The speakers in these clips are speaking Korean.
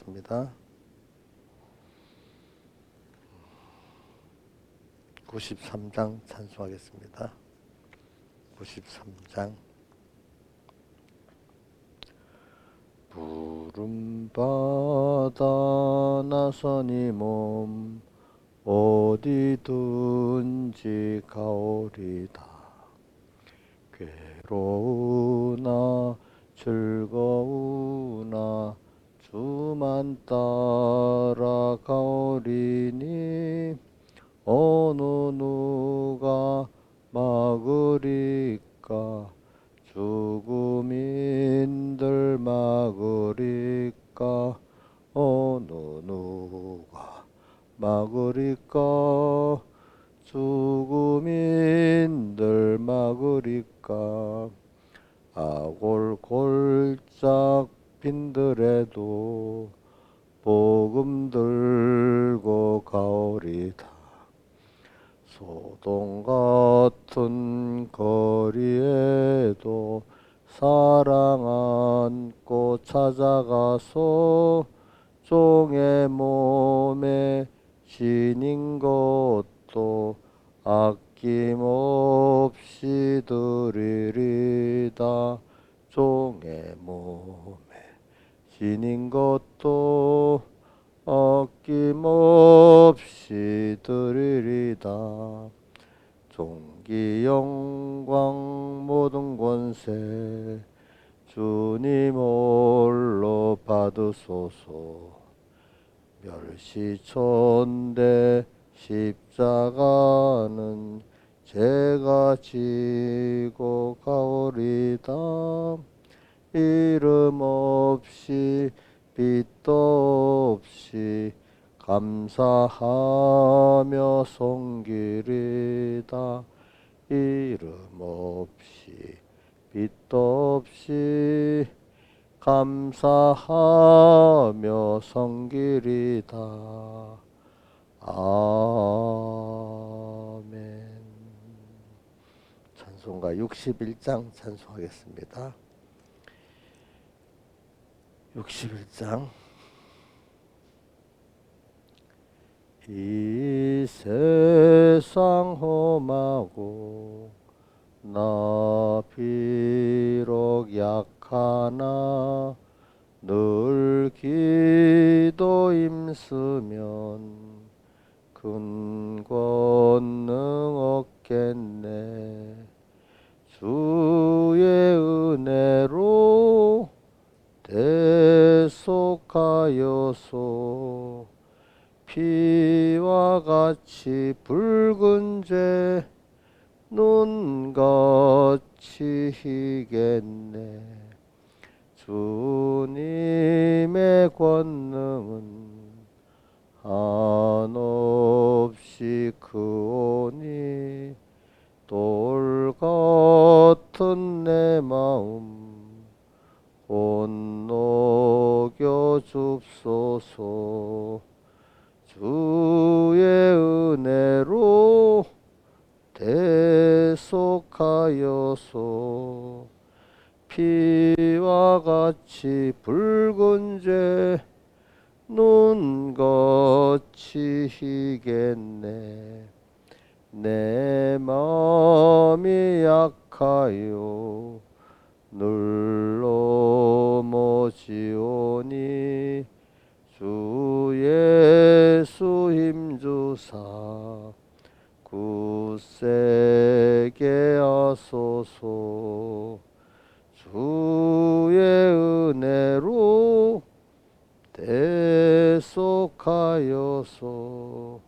찬송하겠습니다. 93장 찬송하겠습니다. 93장. 푸른 바다 나서니 몸 어디든지 가오리다. 괴로우나 즐거우나 주만 따라가오리니 어느 누가 막으리까. 죽음인들 막으리까. 어느 누가 막으리까. 죽음인들 막으리까. 아골 골짝 빈들에도 복음 들고 가오리다. 소동 같은 거리에도 사랑 안고 찾아가서 종의 몸에 지닌 것도 아낌없이 드리리다. 종의 몸에 지닌 것도 아낌없이 드리리다. 존귀 영광 모든 권세 주님 홀로 받으소서. 멸시천대 십자가는 제가 지고 가오리다. 이름 없이 빛도 없이 감사하며 섬기리다. 이름 없이 빛도 없이 감사하며 섬기리다. 아멘. 찬송가 61장 찬송하겠습니다. 61장. 이 세상 험하고 나 비록 약하나 늘 기도 힘쓰면 큰 권능 얻겠네. 주의 은혜로 대속하여서 피와 같이 붉은 죄 눈같이 희겠네. 주님의 권능은 한없이 크오니 돌 같은 내 마음 온 녹여 줍소서. 주의 은혜로 대속하여서 피와 같이 붉은 죄 눈같이 희겠네. 내 마음이 약하여 늘 넘어지오니 주 예수 힘주사 굳세게 하소서. 주의 은혜로 대속하여서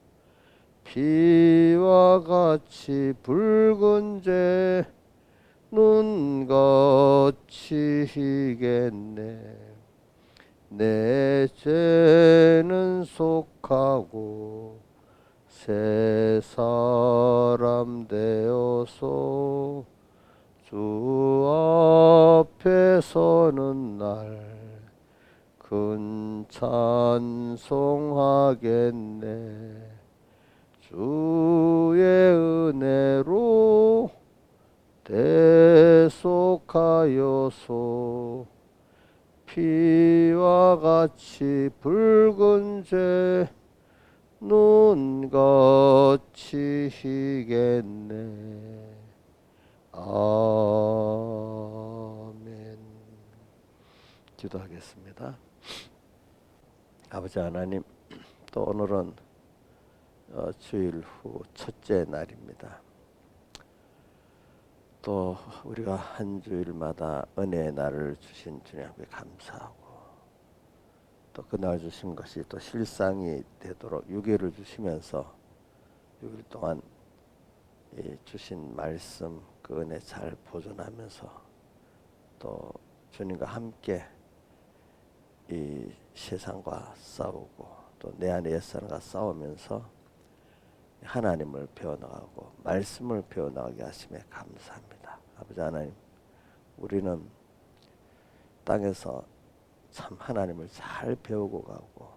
피와 같이 붉은 죄 눈같이 희겠네. 내 죄는 속하고 새 사람 되어서 주 앞에 서는 날 큰 찬송하겠네. 주의 은혜로 대속하여서 피와 같이 붉은 죄 눈같이 희겠네. 아멘. 기도하겠습니다. 아버지 하나님, 또 오늘은 주일 후 첫째 날입니다. 또 우리가 한 주일마다 은혜의 날을 주신 주님 앞에 감사하고, 또 그날 주신 것이 또 실상이 되도록 6일을 주시면서 6일 동안 주신 말씀 그 은혜 잘 보존하면서 또 주님과 함께 이 세상과 싸우고 또 내 안의 옛사람과 싸우면서 하나님을 배워나가고 말씀을 배워나가게 하심에 감사합니다. 아버지 하나님, 우리는 땅에서 참 하나님을 잘 배우고 가고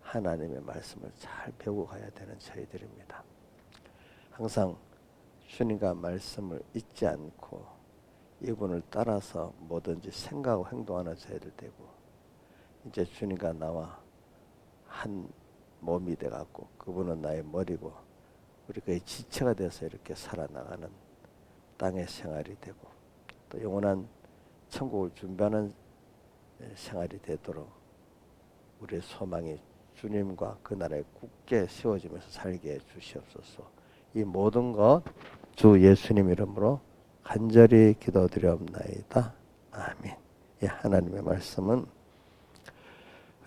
하나님의 말씀을 잘 배우고 가야 되는 저희들입니다. 항상 주님과 말씀을 잊지 않고 이분을 따라서 뭐든지 생각하고 행동하는 저희들 되고, 이제 주님과 나와 한 몸이 돼갖고 그분은 나의 머리고 우리 그의 지체가 돼서 이렇게 살아나가는 땅의 생활이 되고, 또 영원한 천국을 준비하는 생활이 되도록 우리의 소망이 주님과 그 나라에 굳게 세워지면서 살게 해 주시옵소서. 이 모든 것 주 예수님 이름으로 간절히 기도드리옵나이다. 아멘. 예, 하나님의 말씀은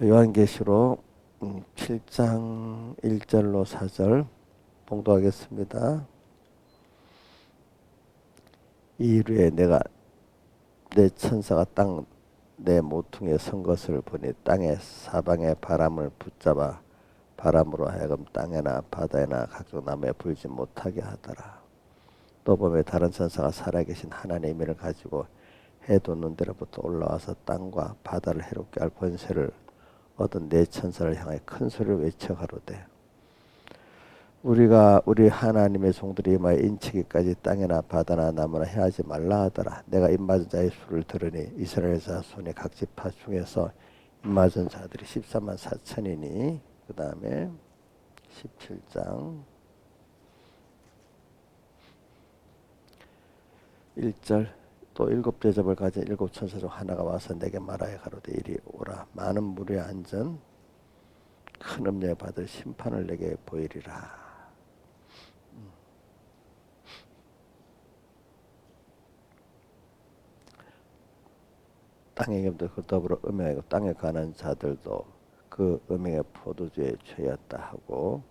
요한계시록 7장 1절로 4절 봉독하겠습니다. 이후에 내가 내 천사가 땅 내 모퉁이에 선 것을 보니 땅의 사방의 바람을 붙잡아 바람으로 하여금 땅에나 바다에나 각종 나무에 불지 못하게 하더라. 또 보매 다른 천사가 살아계신 하나님의 임의를 가지고 해 돋는 데로부터 올라와서 땅과 바다를 해롭게 할 권세를 얻은 네 천사를 향하여 큰 소리를 외쳐 가로되, 우리가 우리 하나님의 종들이 임하여 인치기까지 땅이나 바다나 나무나 해하지 말라 하더라. 내가 입맞은 자의 수를 들으니 이스라엘 자손의 각 지파 중에서 입맞은 자들이 14만 4천이니 그 다음에 17장 1절 또 일곱 대접을 가진 일곱 천사 중 하나가 와서 내게 말하여 가로되 이리 오라. 많은 무리에 앉은 큰 음녀에 받을 심판을 내게 보이리라. 땅의 겸도 그 더불어 음행하고 땅에 가는 자들도 그 음행의 포도주에 취하였다 하고,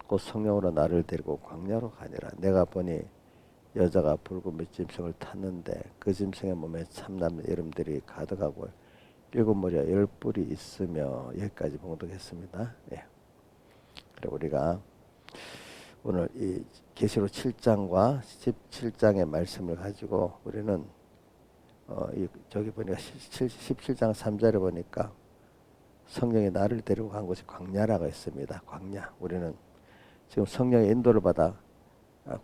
곧 성령으로 나를 데리고 광야로 가니라. 내가 보니 여자가 붉은 밑짐승을 탔는데 그 짐승의 몸에 참남의 이름들이 가득하고 일곱 머리와 열 뿔이 있으며, 여기까지 봉독했습니다. 예. 그래 우리가 오늘 이 계시록 7장과 17장의 말씀을 가지고 우리는 저기 보니까 17장 3절에 보니까 성령이 나를 데리고 간 곳이 광야라고 했습니다. 광야. 우리는 지금 성령의 인도를 받아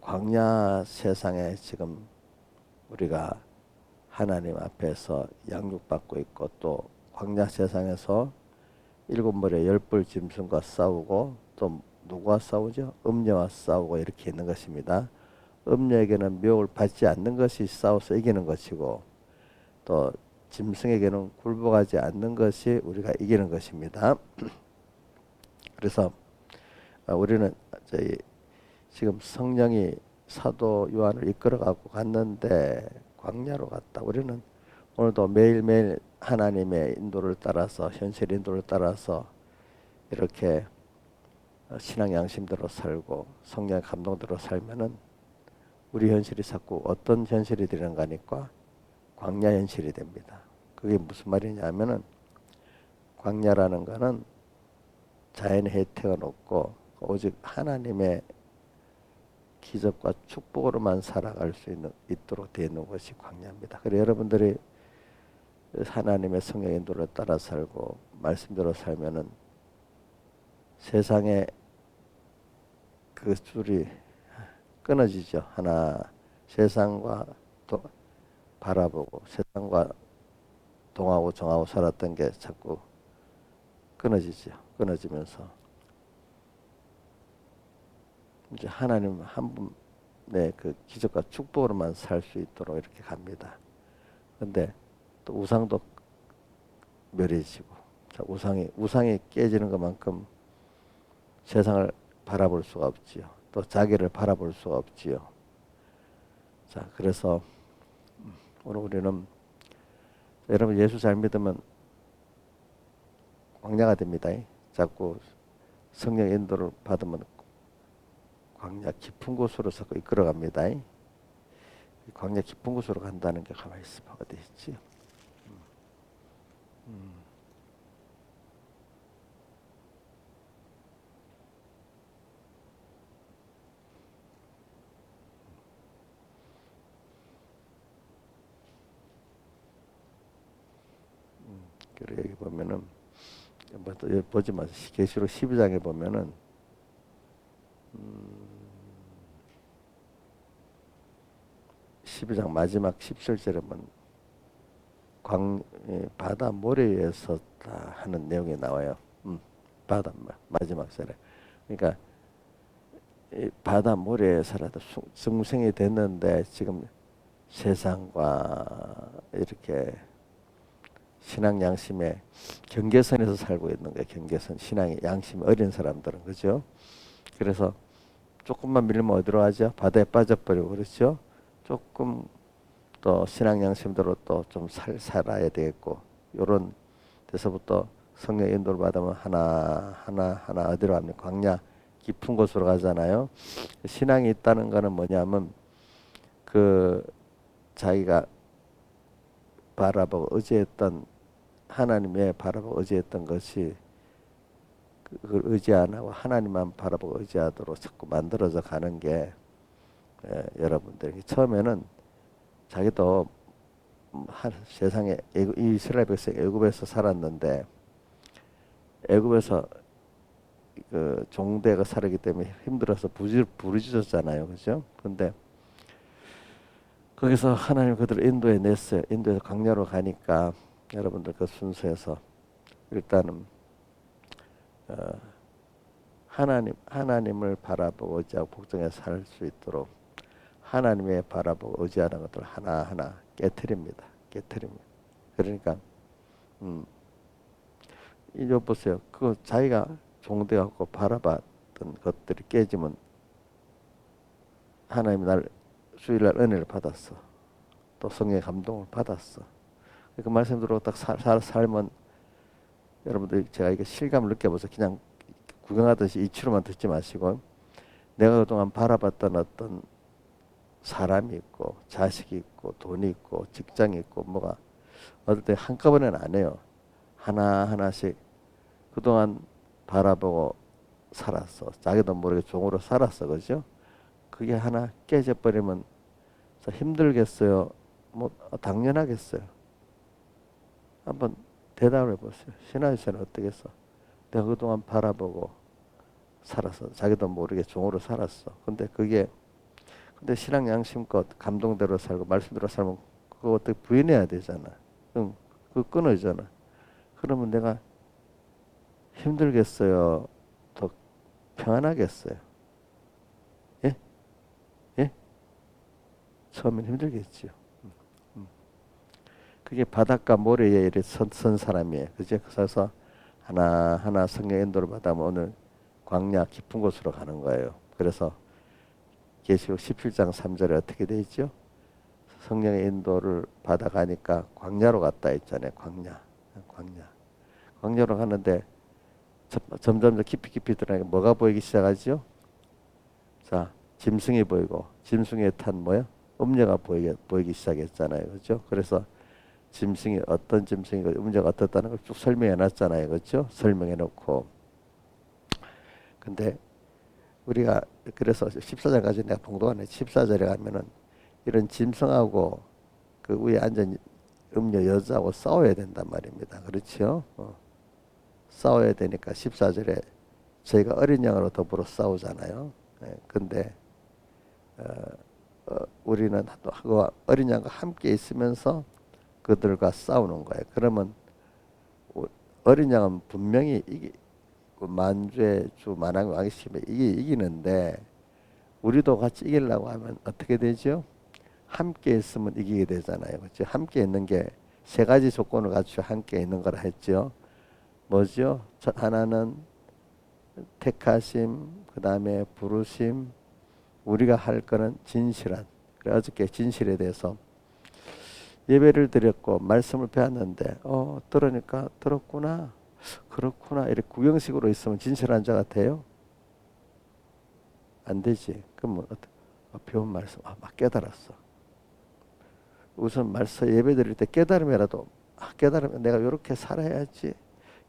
광야 세상에 지금 우리가 하나님 앞에서 양육받고 있고, 또 광야 세상에서 일곱 머리의 열불 짐승과 싸우고, 또 누구와 싸우죠? 음녀와 싸우고 이렇게 있는 것입니다. 음녀에게는 미혹을 받지 않는 것이 싸워서 이기는 것이고, 또 짐승에게는 굴복하지 않는 것이 우리가 이기는 것입니다. 그래서 우리는 지금 성령이 사도 요한을 이끌어가고 갔는데 광야로 갔다. 우리는 오늘도 매일매일 하나님의 인도를 따라서, 현실 인도를 따라서 이렇게 신앙 양심대로 살고 성령의 감동대로 살면은 우리 현실이 자꾸 어떤 현실이 되는가 하니까 광야 현실이 됩니다. 그게 무슨 말이냐 하면은, 광야라는 거는 자연의 혜택은 없고 오직 하나님의 기적과 축복으로만 살아갈 수 있도록 되어 있는 것이 광야입니다. 그래서 여러분들이 하나님의 성령 인도를 따라 살고 말씀대로 살면은 세상에 그 줄이 끊어지죠. 하나, 세상과 또 바라보고 세상과 동하고 정하고 살았던 게 자꾸 끊어지죠. 끊어지면서 이제 하나님 한 분의 그 기적과 축복으로만 살 수 있도록 이렇게 갑니다. 근데 또 우상도 멸해지고, 자, 우상이 깨지는 것만큼 세상을 바라볼 수가 없지요. 또 자기를 바라볼 수가 없지요. 자, 그래서 오늘 우리는 여러분 예수 잘 믿으면 광야가 됩니다. 자꾸 성령 인도를 받으면 광야 깊은 곳으로 자꾸 이끌어갑니다. 광야 깊은 곳으로 간다는 게 가만히 있으면 어디 있지? 그래 여기 보면은 뭐또 보지만 계시록 12장에 보면은 12장 마지막 17절에 보면 바다 모래 위에 섰다 하는 내용이 나와요. 바다 마지막 절에. 그러니까 이 바다 모래에 살아도 중생이 됐는데 지금 세상과 이렇게 신앙 양심의 경계선에서 살고 있는 거예요. 경계선, 신앙의 양심이 어린 사람들은 그죠? 그래서 조금만 밀면 어디로 가죠? 바다에 빠져버리고 그렇죠? 조금 또 신앙 양심대로 또 좀 살아야 되겠고 요런 데서부터 성령 인도를 받으면 하나 어디로 갑니까? 광야 깊은 곳으로 가잖아요. 신앙이 있다는 거는 뭐냐면 그 자기가 바라보고 의지했던 하나님의 바라보고 의지했던 것이 그걸 의지 안 하고 하나님만 바라보고 의지하도록 자꾸 만들어져 가는 게 여러분들 처음에는 자기도 세상에 이스라엘 백성 애굽에서 살았는데 애굽에서 그 종대가 살았기 때문에 힘들어서 부르짖었잖아요, 그죠? 근데 거기서 하나님 그들을 인도해 냈어요. 인도에서 광야로 가니까 여러분들 그 순서에서 일단은 하나님을 바라보고 의지하고 복종해서 살 수 있도록 하나님의 바라보고 의지하는 것들 하나하나 깨트립니다. 깨트립니다. 그러니까 이거 보세요. 그 자기가 종대 갖고 바라봤던 것들이 깨지면 하나님이 날 주일날 은혜를 받았어. 또 성령의 감동을 받았어. 그 말씀 들어 딱 살면 여러분들 제가 이게 실감을 느껴보세요. 그냥 구경하듯이 이치로만 듣지 마시고 내가 그동안 바라봤던 어떤 사람이 있고 자식이 있고 돈이 있고 직장이 있고 뭐가 어떨 때 한꺼번에는 안 해요. 하나하나씩 그동안 바라보고 살았어. 자기도 모르게 종으로 살았어. 그죠? 그게 하나 깨져버리면 힘들겠어요? 뭐 당연하겠어요. 한번 대답을 해보세요. 신하유세는 어떻겠어? 내가 그동안 바라보고 살았어. 자기도 모르게 종으로 살았어. 근데 신앙 양심껏 감동대로 살고 말씀대로 살면 그거 어떻게 부인해야 되잖아. 그거 끊어지잖아. 그러면 내가 힘들겠어요? 더 평안하겠어요? 예? 예? 처음엔 힘들겠지요. 그게 바닷가 모래에 이렇게 선 사람이에요. 그죠? 그래서 하나하나 성령 인도를 받아면 오늘 광야 깊은 곳으로 가는 거예요. 그래서 계시록 17장 3절에 어떻게 돼 있죠? 성령의 인도를 받아가니까 광야로 갔다 했잖아요. 광야로 가는데 점점 더 깊이 들어가니까 뭐가 보이기 시작하죠? 자, 짐승이 보이고 짐승에 탄 뭐야? 음녀가 보이기 시작했잖아요. 그렇죠? 그래서 짐승이 어떤 짐승이고 음녀가 어떻다는 걸 쭉 설명해 놨잖아요. 그렇죠? 설명해 놓고 근데 우리가 그래서 14절까지 내가 봉독하는 14절에 가면은 이런 짐승하고 그 위에 앉은 음녀 여자하고 싸워야 된단 말입니다. 그렇죠? 싸워야 되니까 14절에 저희가 어린 양으로 더불어 싸우잖아요. 근데 우리는 또 어린 양과 함께 있으면서 그들과 싸우는 거예요. 그러면 어린 양은 분명히 그 만주의 주 만왕의 왕이 시키면 이게 이기는데 우리도 같이 이기려고 하면 어떻게 되죠? 함께 있으면 이기게 되잖아요. 그렇죠? 함께 있는 게 세 가지 조건을 갖추어 함께 있는 거라 했죠. 뭐죠? 하나는 택하심, 그 다음에 부르심, 우리가 할 거는 진실한. 그래 어저께 진실에 대해서 예배를 드렸고 말씀을 배웠는데 들으니까 들었구나, 그렇구나 이렇게 구경식으로 있으면 진실한 자 같아요? 안 되지. 그럼 배운 말씀 막 깨달았어. 우선 말씀 예배 드릴 때 깨달음이라도 깨달으면 내가 이렇게 살아야지,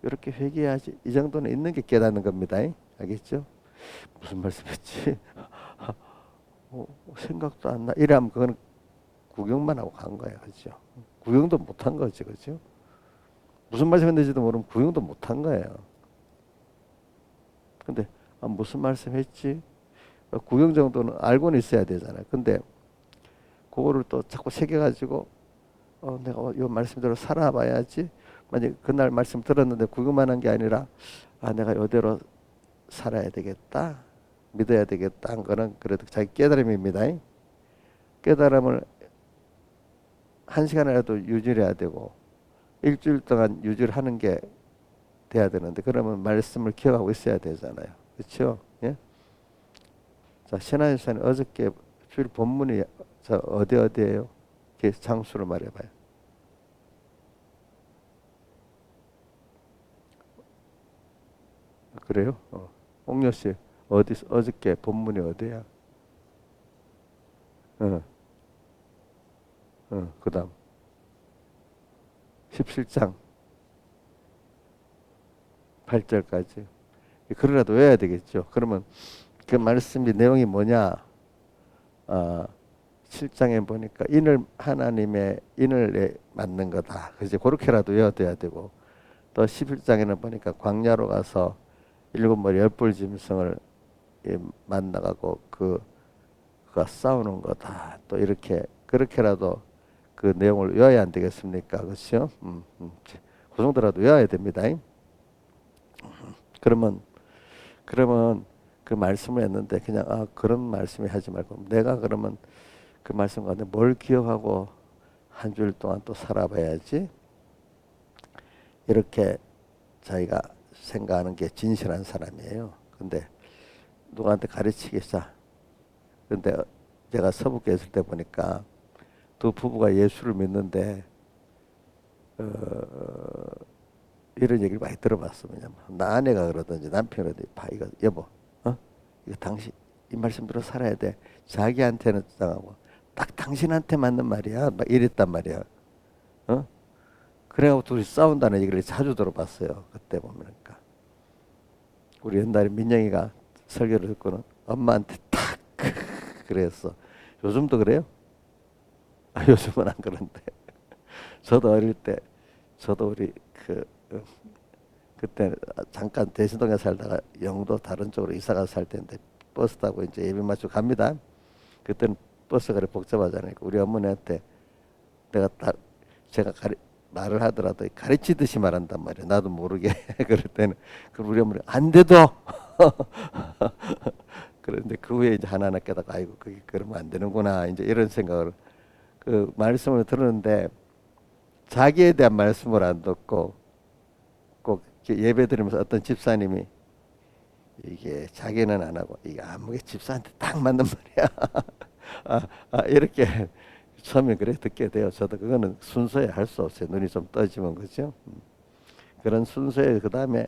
이렇게 회개해야지, 이 정도는 있는 게 깨닫는 겁니다. 알겠죠? 무슨 말씀했지? 생각도 안 나. 이러면 그건 구경만 하고 간 거야. 그죠? 구경도 못 한 거지. 그죠? 무슨 말씀했는지도 모르면 구경도 못 한 거예요. 근데 무슨 말씀했지? 구경 정도는 알고는 있어야 되잖아요. 근데 그거를 또 자꾸 새겨가지고 내가 이 말씀대로 살아봐야지. 만약 그날 말씀 들었는데 구경만 한 게 아니라 내가 이대로 살아야 되겠다, 믿어야 되겠다 한 거는 그래도 자기 깨달음입니다. 깨달음을 1시간이라도 유지해야 되고 일주일 동안 유지를 하는 게 돼야 되는데 그러면 말씀을 기억하고 있어야 되잖아요. 그렇죠? 예? 자, 신하유사는 어저께 주일 본문이 어디예요? 장수를 말해봐요. 그래요? 옥녀 씨 어저께 본문이 어디야? 그다음 17장 8절까지. 그러라도 외워야 되겠죠. 그러면 그 말씀이 내용이 뭐냐? 7장에 보니까 하나님의 인을 맞는 거다. 그래서 그렇게라도 외워둬야 되고, 또 11장에는 보니까 광야로 가서 일곱 머리 열불 짐승을 만나가고 그가 싸우는 거다. 또 이렇게 그렇게라도 그 내용을 외워야 안 되겠습니까? 그렇죠? 그 정도라도 외워야 됩니다. 그러면 그 말씀을 했는데 그냥 그런 말씀이 하지 말고 내가 그러면 그 말씀 가운데 뭘 기억하고 한 주일 동안 또 살아봐야지. 이렇게 자기가 생각하는 게 진실한 사람이에요. 근데 누구한테 가르치겠어. 근데 제가 서북에 있을 때 보니까 두 부부가 예수를 믿는데 이런 얘기를 많이 들어봤어. 왜냐면 나 아내가 그러든지 남편이 그러든지 이거 여보 이거 당신 이 말씀대로 살아야 돼. 자기한테는 주장하고 딱 당신한테 맞는 말이야. 막 이랬단 말이야. 그래가지고 둘이 싸운다는 얘기를 자주 들어봤어요. 그때 보면 그러니까 우리 옛날에 민영이가 설교를 듣고는 엄마한테 탁 그랬어. 요즘도 그래요? 요즘은 안 그런데 저도 어릴 때 저도 우리 그때 잠깐 대신동에 살다가 영도 다른 쪽으로 이사가 살 때인데 버스 타고 이제 예배 마치고 갑니다. 그때는 버스가 그래 복잡하잖아요. 우리 어머니한테 제가 말을 하더라도 가르치듯이 말한단 말이에요. 나도 모르게. 그럴 때는 그럼 우리 어머니 안 돼도 그런데 그 후에 이제 하나하나 깨닫고 아이고 그게 그러면 안 되는구나 이제 이런 생각을 그 말씀을 들었는데 자기에 대한 말씀을 안 듣고 꼭 예배 드리면서 어떤 집사님이 이게 자기는 안 하고 이게 아무게 집사한테 딱 맞는 말이야. 이렇게 처음에 그래 듣게 돼요. 저도 그거는 순서에 할 수 없어요. 눈이 좀 떠지면 그죠. 그런 순서에 그 다음에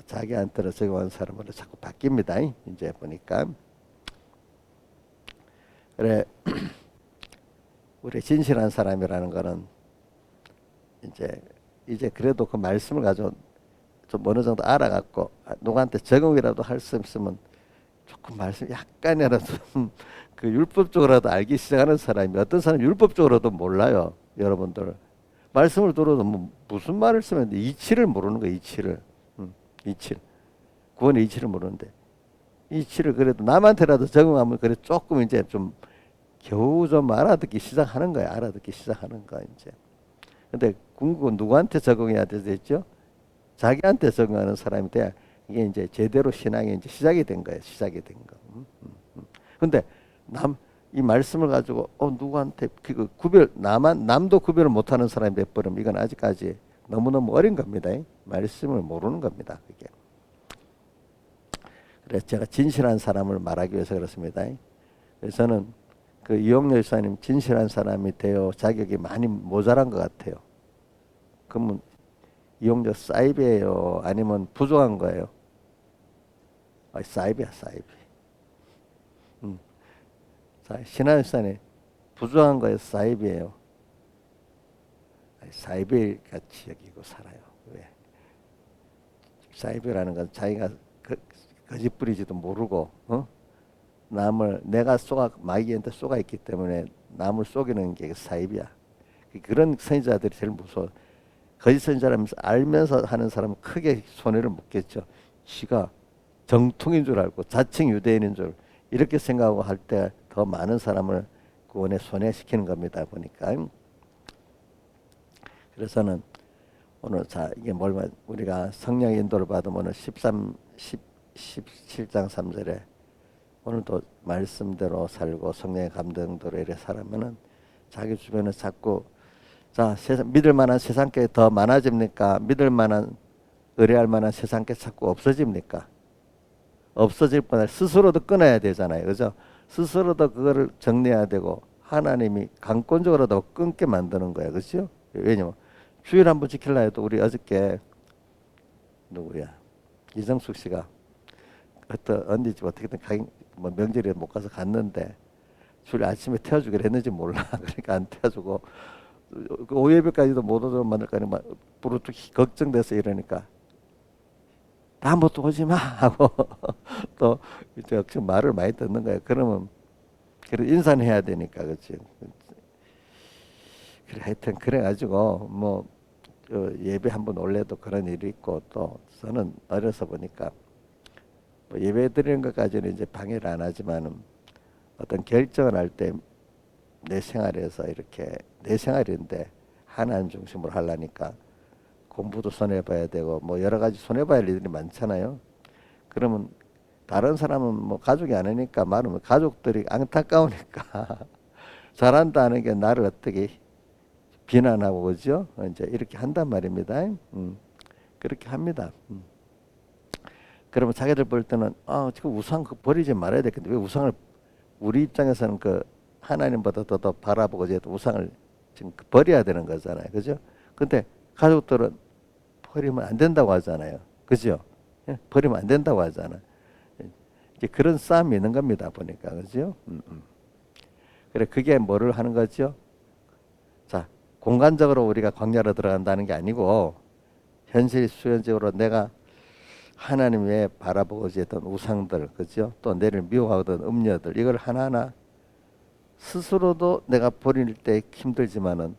자기한테로 적용한 사람으로 자꾸 바뀝니다. 이제 보니까 그래 우리 진실한 사람이라는 거는 이제 그래도 그 말씀을 가지고 좀 어느 정도 알아갖고 누구한테 적용이라도 할 수 있으면 조금 말씀 약간이라도 그 율법적으로라도 알기 시작하는 사람이 어떤 사람이 율법적으로도 몰라요. 여러분들 말씀을 들어도 무슨 말을 쓰면 이치를 모르는 거예요. 이치를 구원의 이치를 모르는데 이치를 그래도 남한테라도 적용하면 그래 조금 이제 좀 겨우 좀 알아듣기 시작하는 거야. 알아듣기 시작하는 거야 이제. 근데 궁극은 누구한테 적응해야 되겠죠? 자기한테 적응하는 사람이 돼야 이게 이제 제대로 신앙이 이제 시작이 된 거예요. 시작이 된 거. 근데 이 말씀을 가지고 누구한테 그 구별 남도 구별을 못하는 사람이 돼버리면 이건 아직까지 너무너무 어린 겁니다. 말씀을 모르는 겁니다. 그게. 그래서 제가 진실한 사람을 말하기 위해서 그렇습니다. 그래서 저는 그 이용렬 목사님 진실한 사람이 되어 자격이 많이 모자란 것 같아요. 그러면 이용렬 사이비예요? 아니면 부족한 거예요? 사이비야, 사이비. 신한일산에 부족한 거에 사이비예요. 사이비 같이 여기고 살아요. 왜? 사이비라는 건 자기가 거짓 부리지도 모르고 남을 내가 마귀한테 쏘가 있기 때문에 남을 속이는 게 사이비야. 그런 선지자들이 제일 무서워. 거짓 선지자라면서 알면서 하는 사람은 크게 손해를 묻겠죠. 지가 정통인 줄 알고 자칭 유대인인 줄 이렇게 생각하고 할 때 더 많은 사람을 구원에 손해시키는 겁니다. 보니까. 그래서는 오늘 이게 우리가 성령 인도를 받으면 오늘 17장 3절에 오늘도 말씀대로 살고 성령의 감동대로 이렇게 살면은 자기 주변에 자꾸 믿을 만한 세상께 더 많아집니까? 믿을 만한 의뢰할 만한 세상께 자꾸 없어집니까? 없어질 뻔할 스스로도 끊어야 되잖아요. 그죠? 스스로도 그거를 정리해야 되고 하나님이 강권적으로도 끊게 만드는 거예요. 그렇죠? 왜냐면 주일 한번 지키려 해도 우리 어저께 누구야? 이정숙 씨가 어떤 언니 집 어떻게든 명절에 못 가서 갔는데 주일 아침에 태워주기로 했는지 몰라. 그러니까 안 태워주고 그 오예배까지도 못 오도록 만들까 부르뚝 걱정돼서 이러니까 다음부터 오지 마 하고 또 이제 말을 많이 듣는 거예요. 그러면 그래 인사는 해야 되니까 그렇지. 그래 하여튼 그래가지고 예배 한번 올래도 그런 일이 있고 또 저는 어려서 보니까 예배 드리는 것까지는 이제 방해를 안 하지만은 어떤 결정을 할 때 내 생활에서 이렇게 내 생활인데 하나님 중심으로 하려니까 공부도 손해봐야 되고 여러 가지 손해봐야 할 일들이 많잖아요. 그러면 다른 사람은 가족이 아니니까 말하면 가족들이 안타까우니까 잘한다는 게 나를 어떻게 비난하고 그죠? 이제 이렇게 한단 말입니다. 그렇게 합니다. 그러면 자기들 볼 때는 지금 우상 버리지 말아야 되겠는데 왜 우상을 우리 입장에서는 하나님보다 더 바라보고 이제 우상을 지금 버려야 되는 거잖아요. 그죠? 근데 가족들은 버리면 안 된다고 하잖아요. 그죠? 버리면 안 된다고 하잖아. 이제 그런 싸움이 있는 겁니다. 보니까. 그죠? 그래, 그게 뭐를 하는 거죠? 자, 공간적으로 우리가 광야로 들어간다는 게 아니고, 현실 수연적으로 내가 하나님 외에 바라보고 있던 우상들, 그죠? 또 내를 미워하던 음녀들, 이걸 하나하나 스스로도 내가 버릴 때 힘들지만은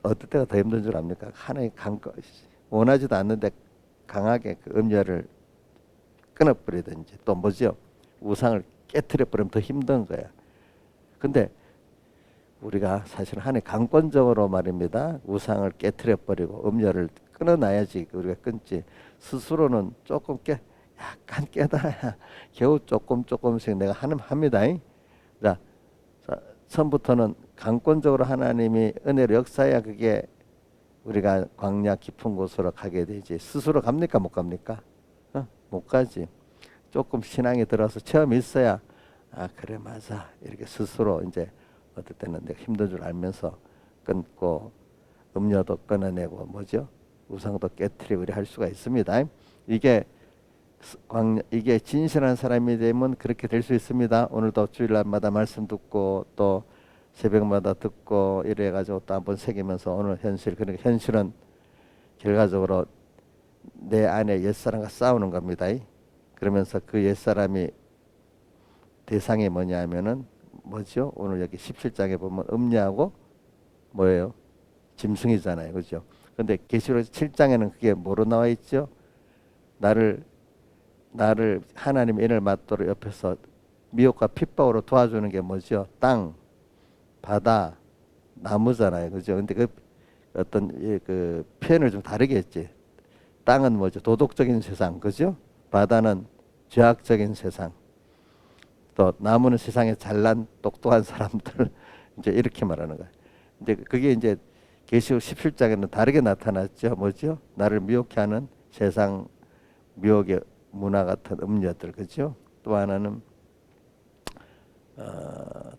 어떨 때가 더 힘든 줄 압니까? 하나님 원하지도 않는데 강하게 그 음녀를 끊어버리든지 또 뭐죠? 우상을 깨트려버리면 더 힘든 거야. 근데 우리가 사실 하나님 강권적으로 말입니다. 우상을 깨트려버리고 음녀를 끊어놔야지 우리가 끊지. 스스로는 약간 깨달아야 겨우 조금씩 내가 합니다. 자, 처음부터는 강권적으로 하나님이 은혜로 역사해야 그게 우리가 광야 깊은 곳으로 가게 되지. 스스로 갑니까? 못 갑니까? 못 가지. 조금 신앙이 들어서 체험이 있어야 그래 맞아 이렇게 스스로 이제 어떨 때는 내가 힘든 줄 알면서 끊고 음료도 끊어내고 뭐죠? 우상도 깨트리고 이렇게 할 수가 있습니다. 이게 진실한 사람이 되면 그렇게 될 수 있습니다. 오늘도 주일날마다 말씀 듣고 또 새벽마다 듣고 이래가지고 또 한번 새기면서 오늘 그러니까 현실은 결과적으로 내 안에 옛사람과 싸우는 겁니다. 그러면서 그 옛사람이 대상이 뭐냐면은 뭐죠? 오늘 여기 17장에 보면 음녀하고 뭐예요? 짐승이잖아요. 그죠? 근데 계시록 7장에는 그게 뭐로 나와 있죠? 나를 하나님의 인을 맞도록 옆에서 미혹과 핍박으로 도와주는 게 뭐죠? 땅, 바다, 나무잖아요. 그죠? 근데 어떤 그 표현을 좀 다르게 했지. 땅은 뭐죠? 도덕적인 세상, 그죠? 바다는 죄악적인 세상. 또 나무는 세상에 잘난 똑똑한 사람들 이제 이렇게 말하는 거야. 이제 그게 이제 계시록 17장에는 다르게 나타났죠. 뭐죠? 나를 미혹해 하는 세상 미혹의 문화 같은 음녀들, 그죠? 또 하나는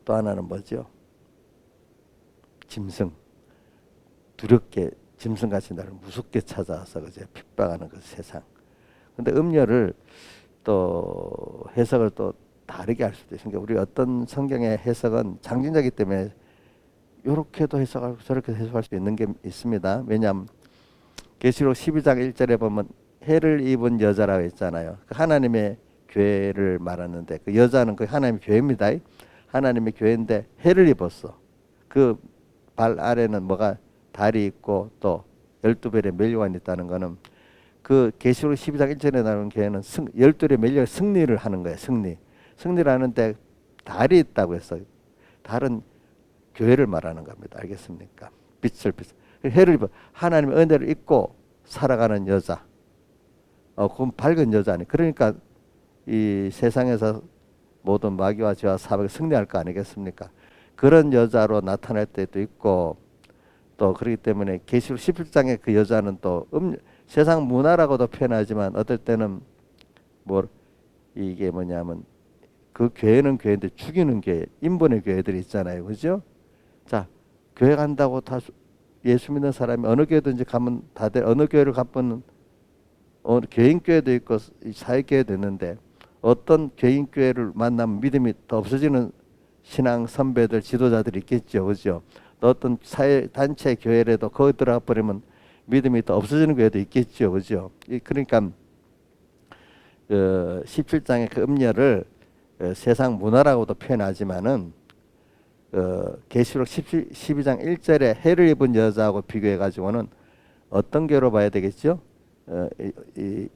또 하나는 뭐죠? 짐승, 두렵게 짐승같이 나를 무섭게 찾아와서 그죠? 핍박하는 그 세상. 근데 음녀를 또 해석을 또 다르게 할 수도 있으니까 우리 어떤 성경의 해석은 장진자기 때문에 이렇게도 해석하고 저렇게 해석할 수 있는 게 있습니다. 왜냐하면 계시록 12장 1절에 보면 해를 입은 여자라고 했잖아요. 그 하나님의 교회를 말하는데 그 여자는 그 하나님의 교회입니다. 하나님의 교회인데 해를 입었어. 그 발 아래는 뭐가 달이 있고 또 12별의 멸류관이 있다는 거는 그 계시록 12장 1절에 나오는 교회는 12별의 멸류관 승리를 하는 거예요. 승리를 하는데 달이 있다고 했어요. 달은 교회를 말하는 겁니다. 알겠습니까? 해를 입어 하나님의 은혜를 입고 살아가는 여자. 그건 밝은 여자니. 그러니까 이 세상에서 모든 마귀와 죄와 사박에 승리할 거 아니겠습니까? 그런 여자로 나타날 때도 있고 또 그렇기 때문에 계시록 17장의 그 여자는 또 세상 문화라고도 표현하지만 어떨 때는 뭐 이게 뭐냐면 그 교회는 교회인데 죽이는 교회, 인본의 교회들이 있잖아요. 그죠? 자, 교회 간다고 다 예수 믿는 사람이 어느 교회든지 가면 다들 어느 교회를 가면 개인 교회도 있고 사회 교회도 있는데 어떤 개인 교회를 만나면 믿음이 더 없어지는 신앙 선배들 지도자들이 있겠죠. 그죠? 또 어떤 사회 단체 교회라도 거기 들어가 버리면 믿음이 더 없어지는 교회도 있겠죠. 그죠? 그러니까 17장의 그 음녀를 세상 문화라고도 표현하지만은 계시록 12장 1절에 해를 입은 여자하고 비교해 가지고는 어떤 교회로 봐야 되겠죠? 이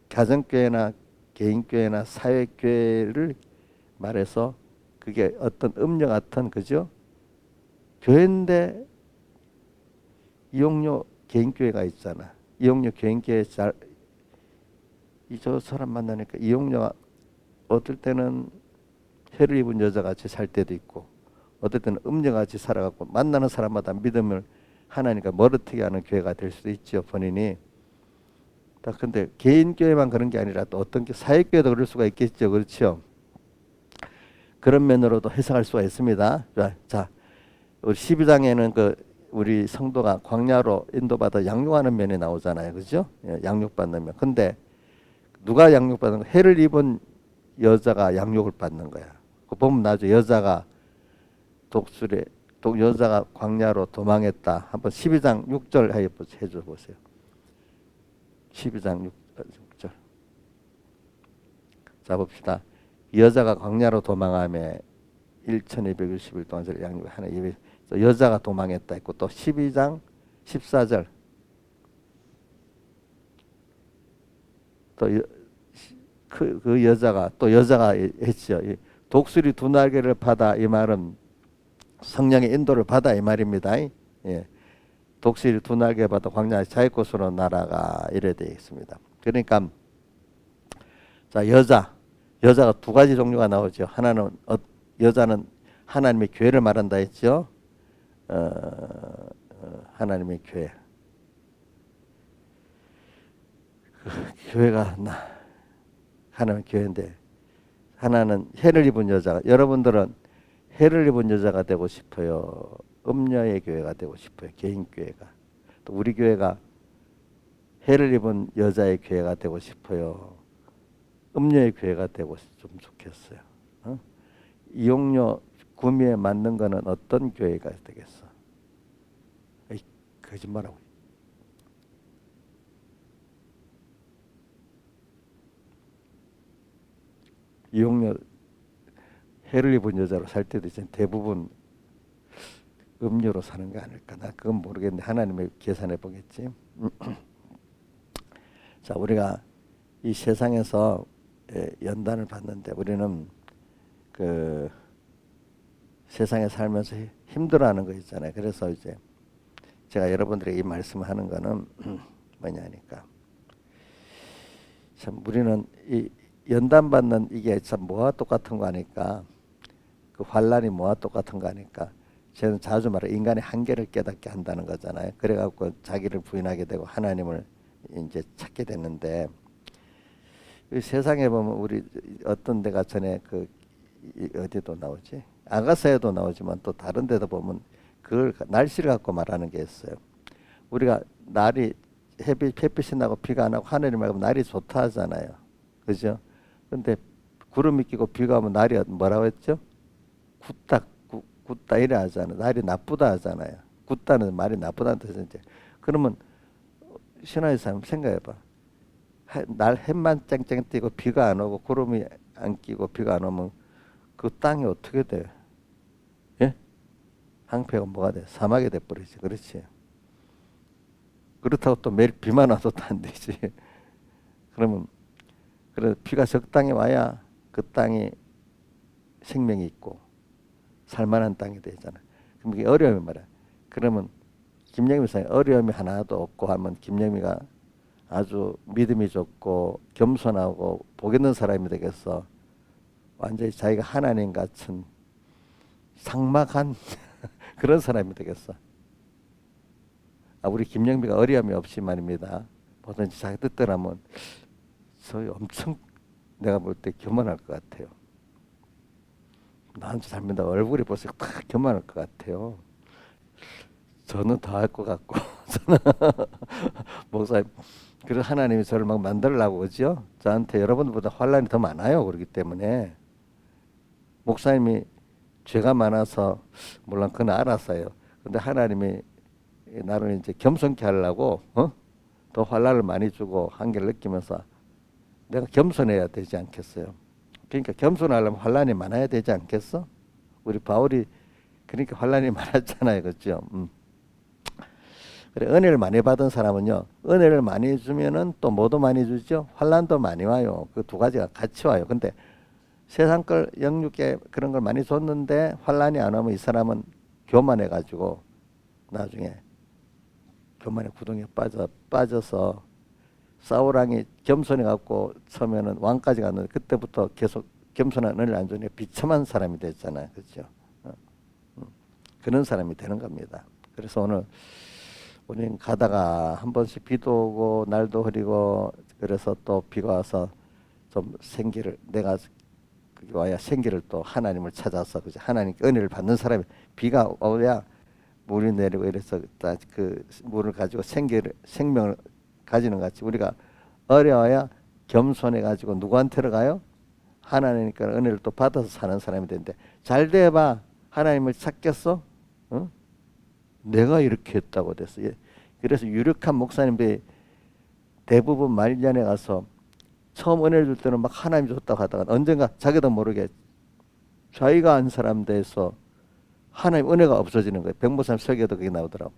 가정교회나 개인교회나 사회교회를 말해서 그게 어떤 음녀 같은 그죠? 교회인데 이용료 개인교회가 있잖아. 이용료 개인교회 저 사람 만나니까 이용료가 어떨 때는 해를 입은 여자같이 살 때도 있고 어떨 때는 음녀같이 살아갖고 만나는 사람마다 믿음을 하나니까 멀어뜨게 하는 교회가 될 수도 있죠. 본인이. 근데 개인 교회만 그런 게 아니라 또 어떤 사회 교회도 그럴 수가 있겠죠. 그렇죠. 그런 면으로도 해석할 수가 있습니다. 자, 우리 12장에는 그 우리 성도가 광야로 인도받아 양육하는 면이 나오잖아요. 그죠? 양육받는 면. 근데 누가 양육받는 거야? 해를 입은 여자가 양육을 받는 거야. 그 보면 나중에 여자가 여자가 광야로 도망했다. 한번 12장 6절 해줘 보세요. 12장 6절. 자 봅시다. 여자가 광야로 도망하며 1260일 동안 양육하는 여자가 도망했다 했고 또 12장 14절 또 그 여자가 또 여자가 했죠. 독수리 두 날개를 받아 이 말은 성령의 인도를 받아 이 말입니다. 예. 독수리 두 날개 받아 광야의 자기 곳으로 날아가 이래 되어 있습니다. 그러니까 자 여자가 두 가지 종류가 나오죠. 하나는 여자는 하나님의 교회를 말한다 했죠. 하나님의 교회. 교회가 하나님의 교회인데 하나는 해를 입은 여자가 여러분들은 해를 입은 여자가 되고 싶어요. 음녀의 교회가 되고 싶어요. 개인 교회가. 또 우리 교회가 해를 입은 여자의 교회가 되고 싶어요. 음녀의 교회가 되고 좀 좋겠어요. 이용료 구매에 맞는 거는 어떤 교회가 되겠어? 에이, 거짓말하고. 이용료 해를 입은 여자로 살 때도 이제 대부분 음료로 사는 거 아닐까? 나 그건 모르겠는데 하나님의 계산해 보겠지. 자, 우리가 이 세상에서 연단을 받는데 우리는 그 세상에 살면서 힘들어하는 거 있잖아요. 그래서 이제 제가 여러분들에게 이 말씀을 하는 거는 뭐냐니까, 참 우리는 이 연단 받는 이게 참 뭐와 똑같은 거 아니까, 그 환란이 뭐와 똑같은 거 아니까, 저는 자주 말해 인간의 한계를 깨닫게 한다는 거잖아요. 그래갖고 자기를 부인하게 되고 하나님을 이제 찾게 되는데, 이 세상에 보면 우리 어떤 데가 전에 그 어디도 나오지, 아가서에도 나오지만 또 다른 데도 보면 그걸 날씨를 갖고 말하는 게 있어요. 우리가 날이 햇빛이 나고 비가 안 나고 하늘이 맑으면 날이 좋다 하잖아요. 그죠? 근데 구름이 끼고 비가 오면 날이 뭐라고 했죠? 굳다 이래 하잖아요. 날이 나쁘다 하잖아요. 굳다는 말이 나쁘다는 뜻인데, 그러면 신화의 삶 생각해봐. 날 햇만 쨍쨍 띄고 비가 안 오고 구름이 안 끼고 비가 안 오면 그 땅이 어떻게 돼? 예? 항폐가 뭐가 돼? 사막이 돼 버리지. 그렇지? 그렇다고 또 매일 비만 와도 안 되지. 그러면 그래 비가 적당히 와야 그 땅이 생명이 있고 살만한 땅이 되잖아. 그럼 이게 어려움이 말이야. 그러면 김영미 사님 어려움이 하나도 없고 하면 김영미가 아주 믿음이 좋고 겸손하고 복 있는 사람이 되겠어? 완전히 자기가 하나님 같은 삭막한 그런 사람이 되겠어? 우리 김영미가 어려움이 없이 말입니다. 뭐든지 자기 뜻대로 하면 저희 엄청 내가 볼 때 교만할 것 같아요. 나한테 잘 믿다 얼굴이 벌써 딱 교만할 것 같아요. 저는 더 할 것 같고 저는 목사님, 그래서 하나님이 저를 막 만들려고 그죠? 저한테 여러분들보다 환란이 더 많아요. 그렇기 때문에 목사님이 죄가 많아서 물론 그건 알았어요. 근데 하나님이 나를 이제 겸손케 하려고 더 환란을 많이 주고 한계를 느끼면서 내가 겸손해야 되지 않겠어요? 그러니까 겸손하려면 환란이 많아야 되지 않겠어? 우리 바울이 그러니까 환란이 많았잖아요. 그렇죠? 그래, 은혜를 많이 받은 사람은요, 은혜를 많이 주면은 또 뭐도 많이 주죠? 환란도 많이 와요. 그 두 가지가 같이 와요. 근데 세상 걸 영육계 그런 걸 많이 줬는데 환란이 안 오면 이 사람은 교만해 가지고 나중에 교만의 구덩이에 빠져서 사울왕이 겸손해 갖고 처음에는 왕까지 갔는데 그때부터 계속 겸손한 은혜를 안 주니 비참한 사람이 됐잖아요. 그렇죠? 그런 사람이 되는 겁니다. 그래서 오늘 우리는 가다가 한 번씩 비도 오고 날도 흐리고 그래서 또 비가 와서 좀 생기를 내가 그게 와야 생기를 또 하나님을 찾아서 그죠? 하나님 은혜를 받는 사람이 비가 오야 물이 내리고 이래서 그 물을 가지고 생명을 가지는 것 같이 우리가 어려워야 겸손해 가지고 누구한테로 가요? 하나님께 은혜를 또 받아서 사는 사람이 되는데 잘 돼봐 하나님을 찾겠어? 어? 내가 이렇게 했다고 됐어. 그래서 유력한 목사님들이 대부분 말년에 가서 처음 은혜를 줄 때는 막 하나님이 줬다고 하다가 언젠가 자기도 모르게 자기가 안 사람 돼서 하나님 은혜가 없어지는 거예요. 백모사님 설교도 그게 나오더라고.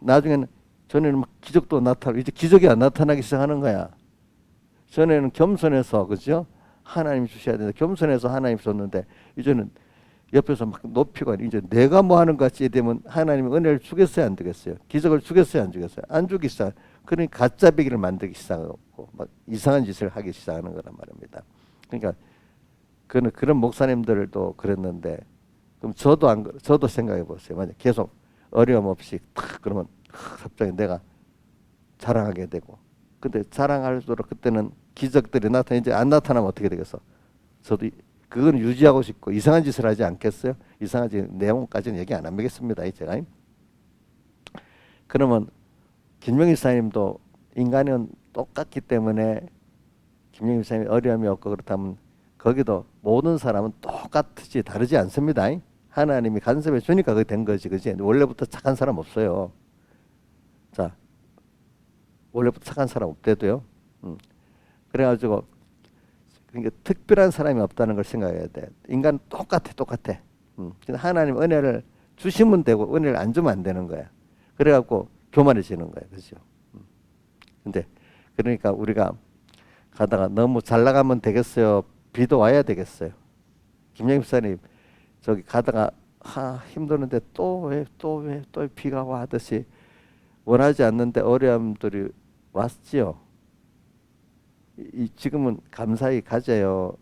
나중에는 전에는 막 기적도 나타나고 이제 기적이 안 나타나기 시작하는 거야. 전에는 겸손해서 그죠? 하나님 주셔야 되는데 겸손해서 하나님 줬는데 이제는 옆에서 막 높이고 이제 내가 뭐 하는 것 같이 되면 하나님이 은혜를 주겠어요 안 주겠어요? 기적을 주겠어요 안 주겠어요? 안 주기 시작. 그러니까 가짜 배기를 만들기 시작하고 막 이상한 짓을 하기 시작하는 거란 말입니다. 그러니까 그런 목사님들도 그랬는데 그럼 저도 생각해 보세요. 만약 계속 어려움 없이 탁 그러면 갑자기 내가 자랑하게 되고 근데 자랑할수록 그때는 기적들이 나타나 이제 안 나타나면 어떻게 되겠어? 저도 그건 유지하고 싶고 이상한 짓을 하지 않겠어요? 이상한 짓 내용까지는 얘기 안 하겠습니다. 제가. 그러면 김영희 사님도 인간은 똑같기 때문에 김영희 사님이 어려움이 없고 그렇다면 거기도 모든 사람은 똑같이 다르지 않습니다. 하나님이 간섭해 주니까 그게 된 거지. 그지? 원래부터 착한 사람 없어요. 자, 원래부터 착한 사람 없대도요. 그래가지고 그러니까 특별한 사람이 없다는 걸 생각해야 돼. 인간 똑같아. 하나님 은혜를 주시면 되고 은혜를 안 주면 안 되는 거야. 그래갖고 교만해지는 거야, 그렇죠? 근데 그러니까 우리가 가다가 너무 잘 나가면 되겠어요? 비도 와야 되겠어요? 김영희 목사님 저기 가다가 힘드는데 또 왜 비가 와 하듯이 원하지 않는데 어려움들이 왔지요. 지금은 감사히 가져요.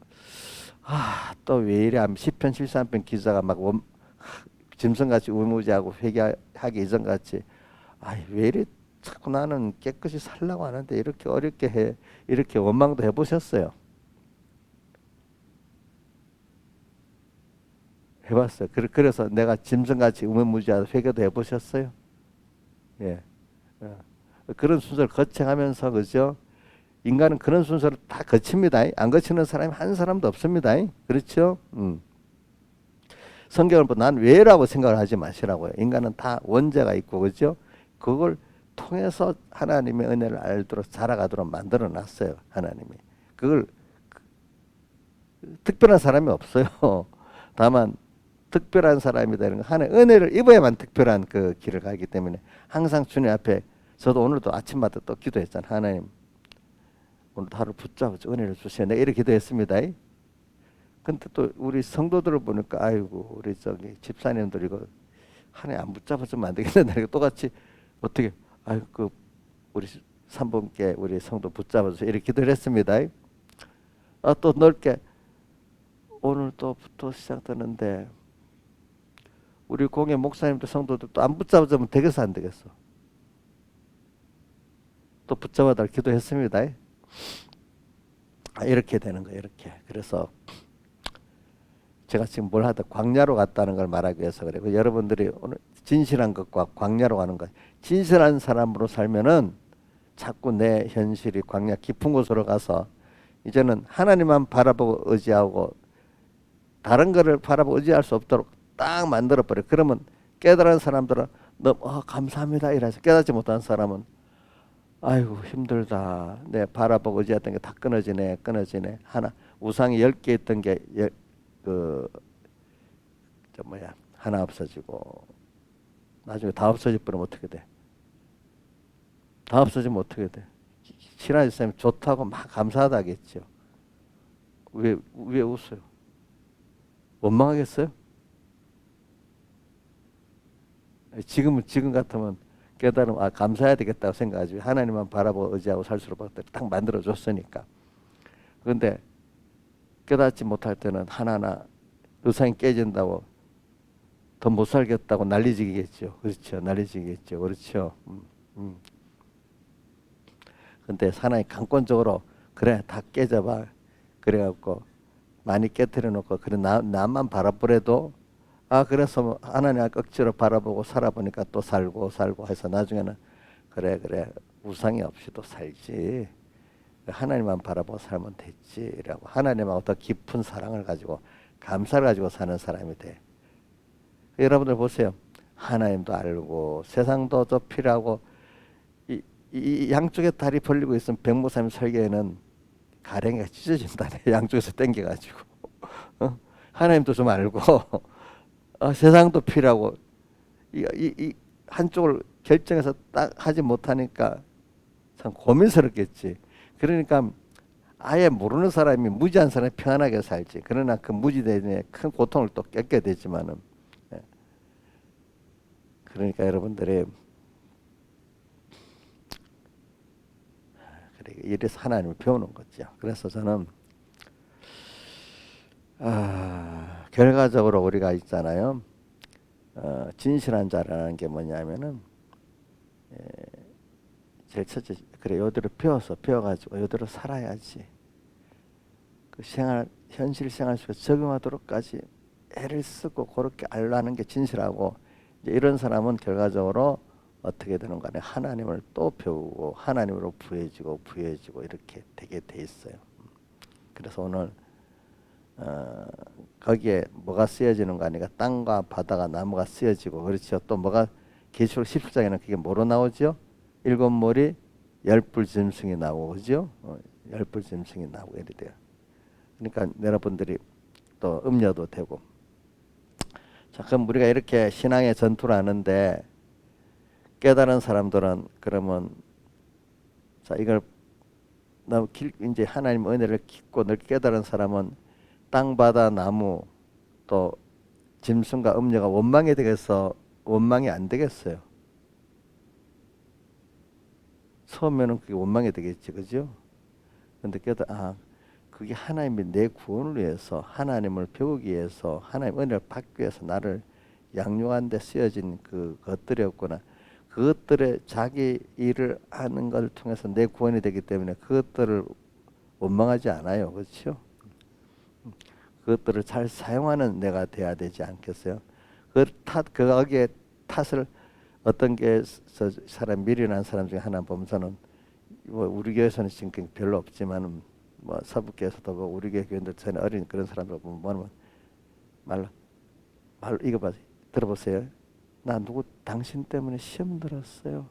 또 왜 이래 하면 시편 13편 기자가 막 짐승같이 우무지하고 회개하기 이전같이 왜 이래 자꾸 나는 깨끗이 살라고 하는데 이렇게 어렵게 해. 이렇게 원망도 해보셨어요? 해봤어요. 그래서 내가 짐승같이 우무지하고 회개도 해보셨어요? 예. 어. 그런 순서를 거쳐가면서 그죠? 인간은 그런 순서를 다 거칩니다. 안 거치는 사람이 한 사람도 없습니다. 그렇죠? 성경을 보고 난 왜라고 생각을 하지 마시라고요. 인간은 다 원죄가 있고 그죠? 그걸 통해서 하나님의 은혜를 알도록 자라가도록 만들어 놨어요. 하나님이. 그걸 특별한 사람이 없어요. 다만 특별한 사람이 되는 거 하나의 은혜를 입어야만 특별한 그 길을 가기 때문에 항상 주님 앞에 저도 오늘도 아침마다 또 기도했잖아요. 하나님 오늘 하루 붙잡아 은혜를 주세요. 내가 이렇게 기도했습니다. 근데 또 우리 성도들을 보니까 아이고 우리 저기 집사님들 이거 하나님 안 붙잡아주면 안 되겠는데 똑같이 어떻게 아이고 그 우리 3분께 우리 성도 붙잡아주세요. 이렇게 기도를 했습니다. 또 넓게 오늘 또부터 시작되는데 우리 공예 목사님들 성도들 또 안 붙잡아주면 되겠어 안 되겠어? 또 붙잡아달 기도했습니다. 이렇게 되는 거예요. 이렇게. 그래서 제가 지금 뭘 하다 광야로 갔다는 걸 말하기 위해서 그래요. 여러분들이 오늘 진실한 것과 광야로 가는 것. 진실한 사람으로 살면은 자꾸 내 현실이 광야 깊은 곳으로 가서 이제는 하나님만 바라보고 의지하고 다른 거를 바라보고 의지할 수 없도록 딱 만들어 버려. 그러면 깨달은 사람들은 너무 감사합니다 이래서 깨닫지 못한 사람은 아이고 힘들다. 내 바라보고 의지했던 게 다 끊어지네. 하나 우상이 10개 있던 게 하나 없어지고 나중에 다 없어져 버리면 어떻게 돼? 다 없어지면 어떻게 돼? 신하지 쌤이 좋다고 막 감사하다 하겠죠. 왜 웃어요? 원망하겠어요? 지금 같으면 깨달으면 감사해야 되겠다고 생각하지. 하나님만 바라보고 의지하고 살수록 딱 만들어 줬으니까. 그런데 깨닫지 못할 때는 하나하나 의상이 깨진다고 더 못 살겠다고 난리지겠죠. 그렇죠. 난리지겠죠. 그렇죠. 근데 하나님 강권적으로 그래 다 깨져봐. 그래갖고 많이 깨뜨려 놓고 그래 나만 바라보래도 그래서 하나님 억지로 바라보고 살아보니까 또 살고 해서 나중에는 그래 우상이 없이도 살지. 하나님만 바라보고 살면 됐지. 이라고 하나님하고 더 깊은 사랑을 가지고 감사를 가지고 사는 사람이 돼. 여러분들 보세요. 하나님도 알고 세상도 좁히라고 이 양쪽에 다리 벌리고 있으면 백모사님 설계에는 가랭이가 찢어진다네. 양쪽에서 당겨가지고 하나님도 좀 알고 세상도 피라고 이 한쪽을 결정해서 딱 하지 못하니까 참 고민스럽겠지. 그러니까 아예 모르는 사람이 무지한 사람이 평안하게 살지. 그러나 그 무지대에 큰 고통을 또 겪게 되지만은 그러니까 여러분들이 이래서 하나님을 배우는 거죠. 그래서 저는 결과적으로 우리가 있잖아요. 진실한 자라는 게 뭐냐면은 제일 첫째 그래 요대로 배워가지고 요대로 살아야지. 그 현실 생활 속에 적용하도록까지 애를 쓰고 그렇게 알라는 게 진실하고 이제 이런 사람은 결과적으로 어떻게 되는 거 아니에요. 하나님을 또 배우고 하나님으로 부해지고 이렇게 되게 돼 있어요. 그래서 오늘 거기에 뭐가 쓰여지는 거 아니까 땅과 바다가 나무가 쓰여지고 그렇죠. 또 뭐가 계시록 17장에는 그게 뭐로 나오죠? 7몰이 10뿔 짐승이 나오고 그죠? 10뿔 짐승이 나오고 이래 돼요. 그러니까 여러분들이 또 음료도 되고 자 그럼 우리가 이렇게 신앙의 전투를 하는데 깨달은 사람들은 그러면 자 이걸 너무 이제 하나님 은혜를 깊고 넓게 깨달은 사람은 땅, 바다, 나무 또 짐승과 음녀가 원망이 되겠어? 원망이 안 되겠어요? 처음에는 그게 원망이 되겠지, 그죠? 근데 깨달아, 그게 하나님이 내 구원을 위해서, 하나님을 배우기 위해서, 하나님 은혜를 받기 위해서 나를 양육하는 데 쓰여진 그것들이었구나. 그것들에 자기 일을 하는 걸 통해서 내 구원이 되기 때문에 그것들을 원망하지 않아요. 그렇죠? 그것들을 잘 사용하는 내가 돼야 되지 않겠어요? 거기에 탓을 어떤 게 사람 미련한 사람 중에 하나 보면서는 뭐 우리 교회에서는 지금 별로 없지만 뭐 서북교에서도 뭐 우리 교회 교인들 전에 어린 그런 사람들 보면 뭐냐면 말로 이거 봐 들어보세요. 나 누구 당신 때문에 시험 들었어요.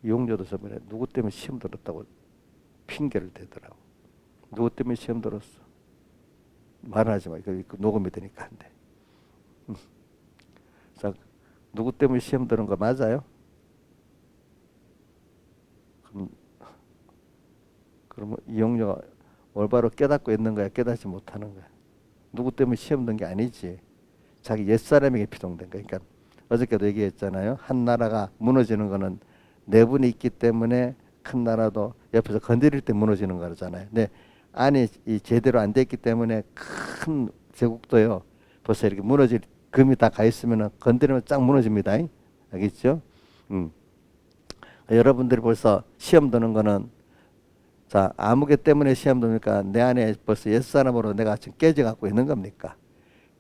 용조도 저번에 누구 때문에 시험 들었다고 핑계를 대더라고. 누구 때문에 시험 들었어? 말하지 마. 이거 녹음이 되니까 안 돼. 자, 누구 때문에 시험 들은 거 맞아요? 그러면 이용료가 올바로 깨닫고 있는 거야, 깨닫지 못하는 거야? 누구 때문에 시험 든 게 아니지. 자기 옛사람에게 피동된 거야. 그러니까 어저께도 얘기했잖아요. 한 나라가 무너지는 거는 내분이 있기 때문에 큰 나라도 옆에서 건드릴 때 무너지는 거잖아요. 근데 안이 제대로 안 됐기 때문에 큰 제국도요. 벌써 이렇게 무너질 금이 다 가 있으면 건드리면 쫙 무너집니다. 알겠죠? 여러분들이 벌써 시험 드는 거는 자, 아무개 때문에 시험 듭니까? 내 안에 벌써 옛사람으로 내가 지금 깨져 갖고 있는 겁니까?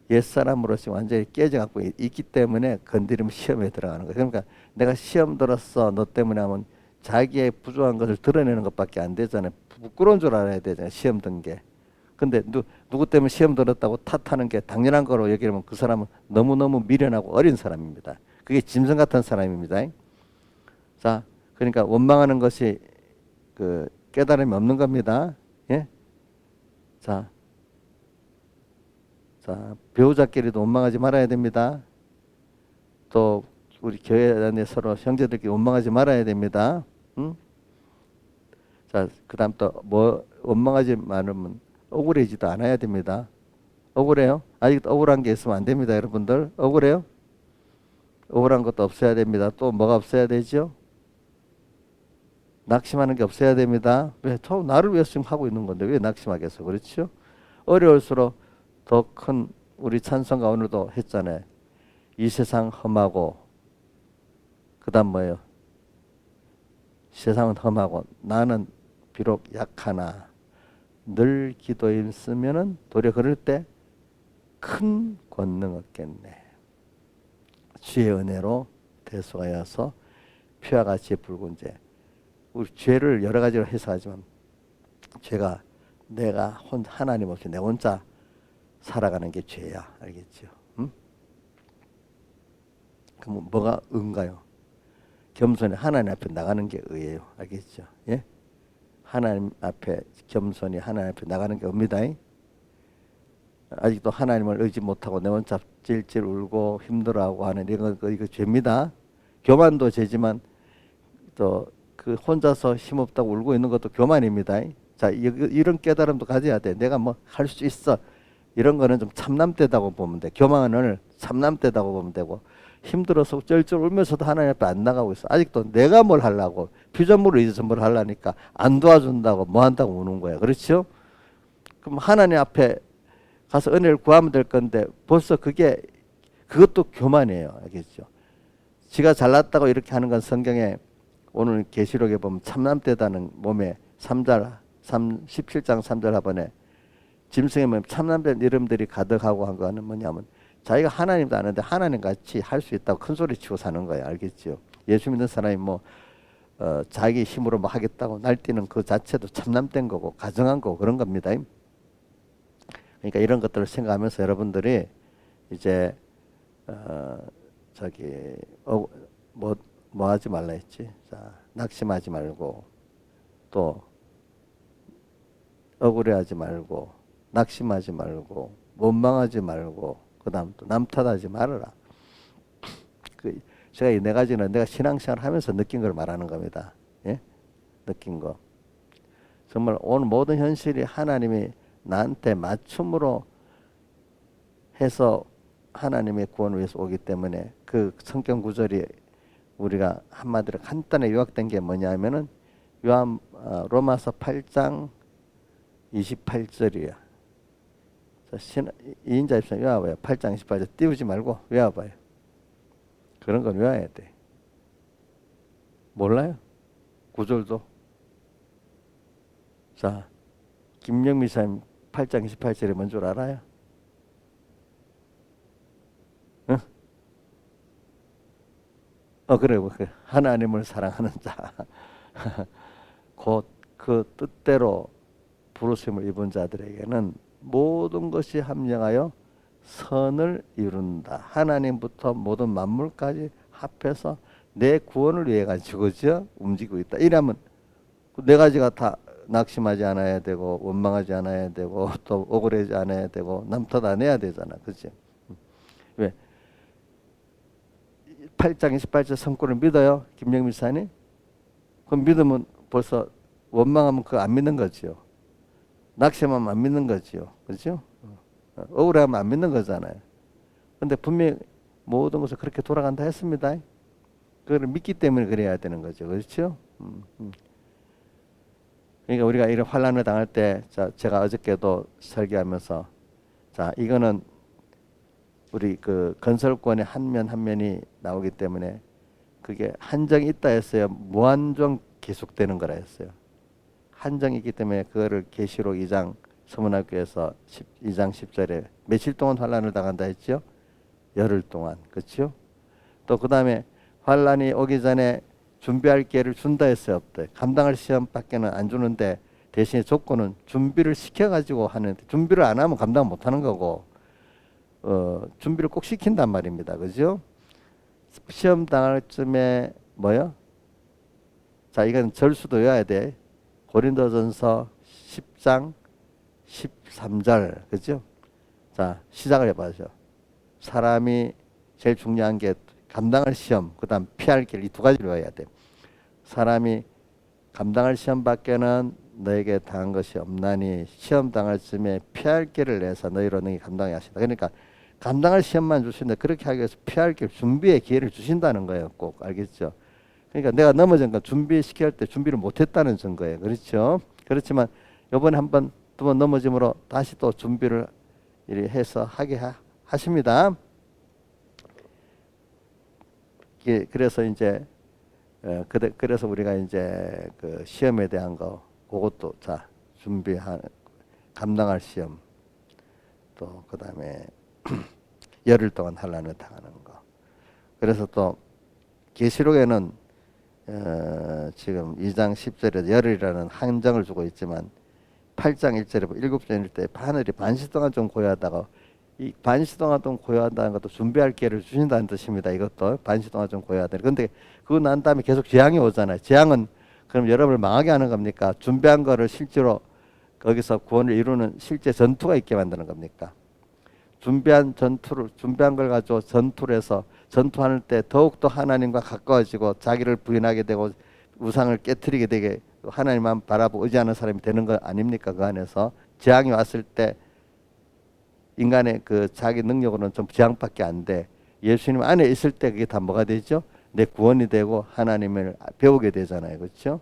옛사람으로 지금 완전히 깨져 갖고 있기 때문에 건드리면 시험에 들어가는 거예요. 그러니까 내가 시험 들었어 너 때문에 하면 자기의 부족한 것을 드러내는 것밖에 안 되잖아요. 부끄러운 줄 알아야 되잖아요. 시험 든 게. 근데 누구 때문에 시험 들었다고 탓하는 게 당연한 거로 얘기하면 그 사람은 너무너무 미련하고 어린 사람입니다. 그게 짐승 같은 사람입니다. 자, 그러니까 원망하는 것이 깨달음이 없는 겁니다. 예? 자, 배우자끼리도 원망하지 말아야 됩니다. 또 우리 교회 안에 서로 형제들끼리 원망하지 말아야 됩니다. 응? 자, 그다음 또 뭐 원망하지 말으면 억울해지도 않아야 됩니다. 억울해요? 아직도 억울한 게 있으면 안 됩니다, 여러분들. 억울해요? 억울한 것도 없어야 됩니다. 또 뭐가 없어야 되죠? 낙심하는 게 없어야 됩니다. 왜? 저 나를 위해서 지금 하고 있는 건데 왜 낙심하겠어? 그렇죠? 어려울수록 더 큰 우리 찬송가 오늘도 했잖아요. 이 세상 험하고 그다음 뭐예요? 세상은 험하고 나는 비록 약하나 늘 기도에 쓰면은 도리어 그럴 때 큰 권능 얻겠네. 주의 은혜로 대속하여서 피와 같이 붉은 죄. 우리 죄를 여러 가지로 해석하지만 죄가 내가 하나님 없이 내 혼자 살아가는 게 죄야. 알겠죠? 응? 그럼 뭐가 의인가요? 겸손히 하나님 앞에 나가는 게 의예요. 알겠죠? 예? 하나님 앞에 겸손히 하나님 앞에 나가는 게 의입니다. 아직도 하나님을 의지 못하고 내 혼자 찔찔 울고 힘들어하고 하는 이런 거 이거 죄입니다. 교만도 죄지만 또 그 혼자서 힘없다고 울고 있는 것도 교만입니다. 자, 이런 깨달음도 가져야 돼. 내가 뭐 할 수 있어. 이런 거는 좀 참남되다고 보면 돼. 교만을 참남되다고 보면 되고 힘들어서 쩔쩔 울면서도 하나님 앞에 안 나가고 있어. 아직도 내가 뭘 하려고 피조물을 의지해서 뭘 하려니까 안 도와준다고 뭐 한다고 우는 거야. 그렇죠? 그럼 하나님 앞에 가서 은혜를 구하면 될 건데 벌써 그것도 교만이에요. 알겠죠? 지가 잘났다고 이렇게 하는 건 성경에 오늘 계시록에 보면 참남되다는 몸에 17장 3절 하번에 짐승에 보면 참남된 이름들이 가득하고 한 거는 뭐냐면 자기가 하나님도 아는데 하나님 같이 할 수 있다고 큰 소리 치고 사는 거예요. 알겠죠? 예수 믿는 사람이 자기 힘으로 뭐 하겠다고 날뛰는 그 자체도 참남된 거고 가정한 거고 그런 겁니다. 그러니까 이런 것들을 생각하면서 여러분들이 이제 뭐 하지 말라 했지? 자, 낙심하지 말고 또 억울해하지 말고 낙심하지 말고 원망하지 말고 그다음 또 남 탓하지 말아라. 제가 이 네 가지는 내가 신앙생활 하면서 느낀 걸 말하는 겁니다. 예? 느낀 거. 정말 오늘 모든 현실이 하나님이 나한테 맞춤으로 해서 하나님의 구원을 위해서 오기 때문에 그 성경 구절이 우리가 한마디로 간단히 요약된 게 뭐냐면은 로마서 8장 28절이야. 자, 2인자 입장 외워봐요. 8장 28절 띄우지 말고 외워봐요. 그런 건 외워야 돼. 몰라요? 구절도. 자, 김영미 사님 8장 28절에 뭔 줄 알아요? 응? 그래. 하나님을 사랑하는 자. 곧 그 뜻대로 부르심을 입은 자들에게는 모든 것이 합령하여 선을 이룬다. 하나님부터 모든 만물까지 합해서 내 구원을 위해 가지고 움직이고 있다. 이러면 네 가지가 다 낙심하지 않아야 되고 원망하지 않아야 되고 또 억울하지 않아야 되고 남 탓 안 해야 되잖아. 그렇지? 왜? 8장 28절 성구를 믿어요? 김영민 사님? 그럼 믿으면 벌써 원망하면 그거 안 믿는 거지요. 낙심하면 안 믿는 거지요. 그렇죠? 억울하면 안 믿는 거잖아요. 근데 분명히 모든 것을 그렇게 돌아간다 했습니다. 그걸 믿기 때문에 그래야 되는 거죠. 그렇죠? 그러니까 우리가 이런 환난을 당할 때, 자, 제가 어저께도 설교하면서, 자, 이거는 우리 그 건설권의 한 면 한 면이 나오기 때문에 그게 한정이 있다 했어요. 무한정 계속되는 거라 했어요. 한정이 있기 때문에 그거를 계시록 2장 서문학교에서 2장 10절에 며칠 동안 환난을 당한다 했죠? 열흘 동안. 그렇죠? 또 그 다음에 환난이 오기 전에 준비할 기회를 준다 했어요? 없대? 감당할 시험밖에는 안 주는데 대신에 조건은 준비를 시켜가지고 하는데 준비를 안 하면 감당 못 하는 거고 준비를 꼭 시킨단 말입니다. 그죠? 시험 당할 쯤에 뭐요? 자, 이건 절수도 외워야 돼. 고린도전서 10장 13절. 그죠? 자, 시작을 해봐죠. 사람이 제일 중요한 게 감당할 시험, 그 다음 피할 길, 이 두 가지를 외워야 돼. 사람이 감당할 시험밖에는 너에게 당한 것이 없나니 시험 당할 쯤에 피할 길을 내서 너희로 능히 감당해 하신다. 그러니까 감당할 시험만 주신다. 그렇게 하기 위해서 피할 길, 준비의 기회를 주신다는 거예요. 꼭 알겠죠? 그러니까 내가 넘어진 건 준비시킬 때 준비를 못했다는 증거예요. 그렇죠? 그렇지만 이번에 한 번, 두 번 넘어짐으로 다시 또 준비를 해서 하게 하십니다. 그래서 이제 그래서 우리가 이제 그 시험에 대한 거 그것도 자 준비한 감당할 시험 또 그다음에 열흘 동안 환난을 당하는 거. 그래서 또 계시록에는 지금 2장 10절에 열흘이라는 한정을 주고 있지만 8장 1절에 7절일 때 하늘이 반시 동안 좀 고요하다가 이 반시 동안 좀 고요하다는 것도 준비할 기회를 주신다는 뜻입니다. 이것도 반시 동안 좀 고요하다. 그런데 그거 난 다음에 계속 재앙이 오잖아요. 재앙은 그럼 여러분을 망하게 하는 겁니까? 준비한 거를 실제로 거기서 구원을 이루는 실제 전투가 있게 만드는 겁니까? 준비한 걸 가지고 전투를 해서 전투할 때 더욱더 하나님과 가까워지고 자기를 부인하게 되고 우상을 깨트리게 되게 하나님만 바라보고 의지하는 사람이 되는 거 아닙니까? 그 안에서 재앙이 왔을 때 인간의 그 자기 능력으로는 좀 재앙밖에 안 돼. 예수님 안에 있을 때 그게 다 뭐가 되죠? 내 구원이 되고 하나님을 배우게 되잖아요. 그렇죠?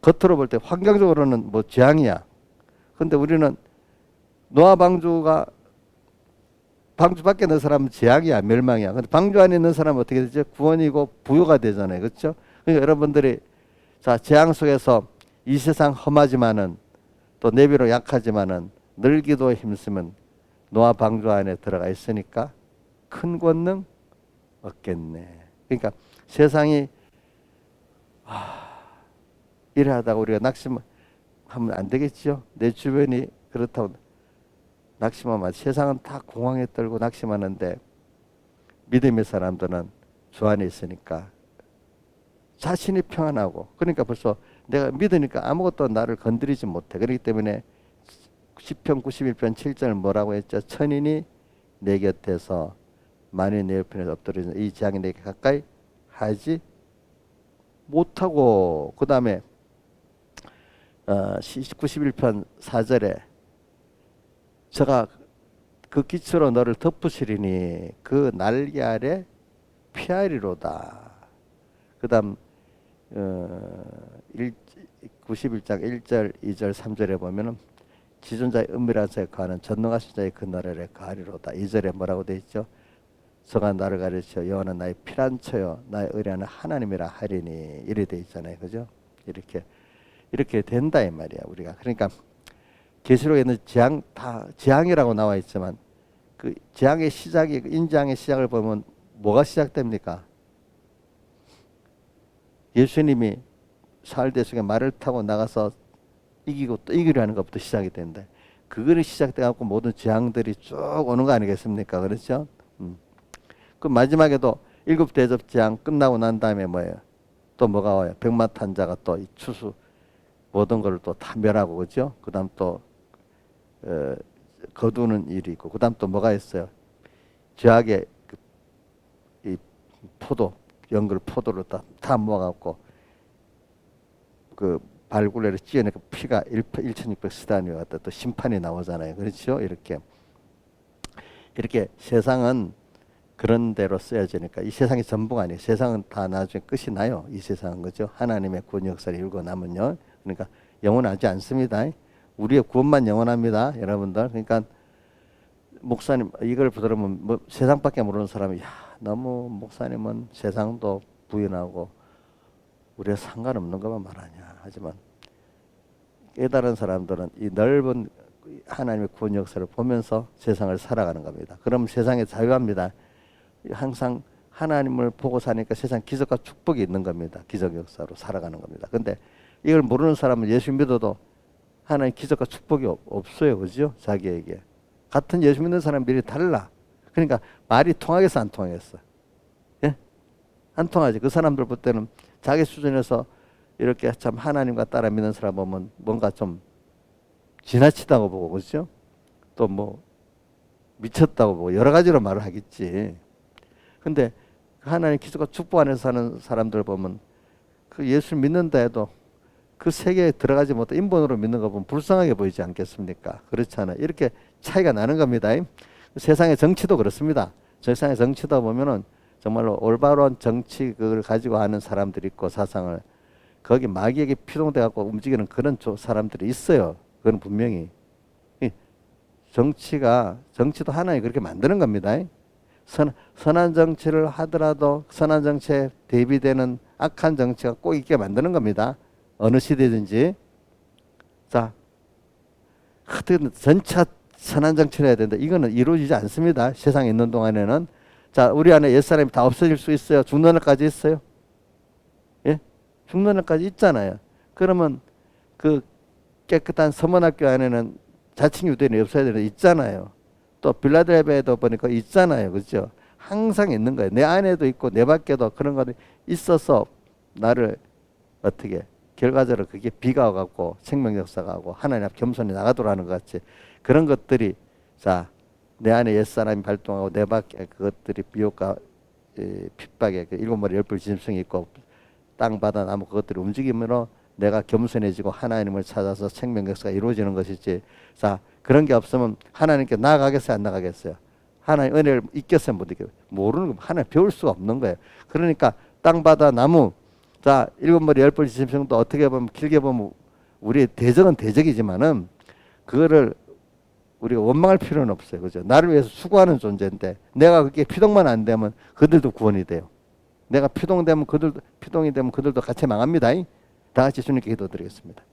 겉으로 볼 때 환경적으로는 뭐 재앙이야. 근데 우리는 노아 방주 밖에 있는 사람은 재앙이야, 멸망이야. 근데 방주 안에 있는 사람은 어떻게 되죠? 구원이고 부유가 되잖아요. 그렇죠? 그러니까 여러분들이 자, 재앙 속에서 이 세상 험하지만은 또 내비로 약하지만은 늘 기도에 힘쓰면 노아 방주 안에 들어가 있으니까 큰 권능 얻겠네. 그러니까 세상이 이래 하다가 우리가 낙심하면 안 되겠죠. 내 주변이 그렇다고 낙심하면 세상은 다 공황에 떨고 낙심하는데 믿음의 사람들은 주 안에 있으니까 자신이 평안하고 그러니까 벌써 내가 믿으니까 아무것도 나를 건드리지 못해. 그렇기 때문에 시편 91편 7절 뭐라고 했죠? 천인이 내 곁에서 만인이 내 옆에 엎드려진 이 재앙이 내게 가까이 하지 못하고 그 다음에 91편 4절에 저가 그 기초로 너를 덮으시리니 그 날개 아래 피하리로다. 그다음 91장 1절, 2절, 3절에 보면은 지존자의 은밀한 자에 거하는 전능하신 자의 그 나라를 가리로다. 2절에 뭐라고 돼 있죠? 저가 나를 가르쳐 여호와는 나의 피난처요 나의 의뢰하는 하나님이라 하리니 이래 돼 있잖아요. 그죠? 이렇게 된다 이 말이야. 우리가 그러니까 계시록에는 재앙이라고 나와 있지만 그 재앙의 시작이 인재앙의 시작을 보면 뭐가 시작됩니까? 예수님이 사흘대속에 말을 타고 나가서 이기고 또 이기려 하는 것부터 시작이 된다. 그거를 시작돼 갖고 모든 재앙들이 쭉 오는 거 아니겠습니까? 그렇죠? 그 마지막에도 일곱 대접 재앙 끝나고 난 다음에 뭐예요? 또 뭐가 와요? 백마탄자가 또 이 추수 모든 걸 또 다 멸하고 그죠? 그다음 또 거두는 일이 있고 그다음 또 뭐가 있어요? 죄악의 이 포도 연글 포도를 다 모아갖고 그 발굴레를 찧어내고 피가 1600 스다니와 같다 또 심판이 나오잖아요. 그렇죠? 이렇게 세상은 그런 대로 쓰여지니까 이 세상이 전부가 아니에요. 세상은 다 나중에 끝이 나요. 이 세상은 그죠? 하나님의 구원 역사를 이루고 나면요. 그러니까 영원하지 않습니다. 우리의 구원만 영원합니다. 여러분들. 그러니까 목사님 이걸 들으면 뭐 세상밖에 모르는 사람이 야 너무 목사님은 세상도 부인하고 우리가 상관없는 것만 말하냐. 하지만 깨달은 사람들은 이 넓은 하나님의 구원 역사를 보면서 세상을 살아가는 겁니다. 그럼 세상에 자유합니다. 항상 하나님을 보고 사니까 세상 기적과 축복이 있는 겁니다. 기적 역사로 살아가는 겁니다. 근데 이걸 모르는 사람은 예수 믿어도 하나님 기적과 축복이 없어요. 그죠? 자기에게. 같은 예수 믿는 사람들이 달라. 그러니까 말이 통하겠어 안 통하겠어? 예? 안 통하지. 그 사람들 볼 때는 자기 수준에서 이렇게 참 하나님과 따라 믿는 사람 보면 뭔가 좀 지나치다고 보고 그렇죠? 또 뭐 미쳤다고 보고 여러 가지로 말을 하겠지. 근데 하나님 기적과 축복 안에서 사는 사람들 보면 그 예수 믿는다 해도 그 세계에 들어가지 못해 인본으로 믿는 거 보면 불쌍하게 보이지 않겠습니까? 그렇잖아요. 이렇게 차이가 나는 겁니다. 세상의 정치도 그렇습니다. 세상의 정치도 보면은 정말로 올바른 정치를 가지고 하는 사람들이 있고 사상을 거기 마귀에게 피동돼 갖고 움직이는 그런 사람들이 있어요. 그건 분명히 정치도 하나님 그렇게 만드는 겁니다. 선한 정치를 하더라도 선한 정치에 대비되는 악한 정치가 꼭 있게 만드는 겁니다. 어느 시대든지. 자, 전차 선한 정치를 해야 된다. 이거는 이루어지지 않습니다. 세상에 있는 동안에는. 자, 우리 안에 옛사람이 다 없어질 수 있어요. 죽는 날까지 있어요. 예? 죽는 날까지 있잖아요. 그러면 그 깨끗한 서문학교 안에는 자칭 유대인이 없어야 되는 있잖아요. 또 빌라델비아에도 보니까 있잖아요. 그렇죠? 항상 있는 거예요. 내 안에도 있고 내 밖에도 그런 것이 있어서 나를 어떻게 결과적으로 그게 비가 와갖고 생명 역사가 하고 하나님 앞 겸손히 나가도록 하는 것 같이 그런 것들이 자 내 안에 옛사람이 발동하고 내 밖에 그것들이 비옥과 핍박에 그 일곱 머리 열불 지심성이 있고 땅바다 나무 그것들이 움직이므로 내가 겸손해지고 하나님을 찾아서 생명 역사가 이루어지는 것이지. 자 그런 게 없으면 하나님께 나아가겠어요 안 나가겠어요? 하나님 은혜를 잊겠어요 못 잊겠어요? 모르는 거 하나님 배울 수가 없는 거예요. 그러니까 땅바다 나무 자 일곱 머리 열불 지심성도 어떻게 보면 길게 보면 우리의 대적은 대적이지만은 그거를 우리가 원망할 필요는 없어요. 그죠? 나를 위해서 수고하는 존재인데 내가 그게 피동만 안 되면 그들도 구원이 돼요. 내가 피동이 되면 그들도 같이 망합니다. 다 같이 주님께 기도드리겠습니다.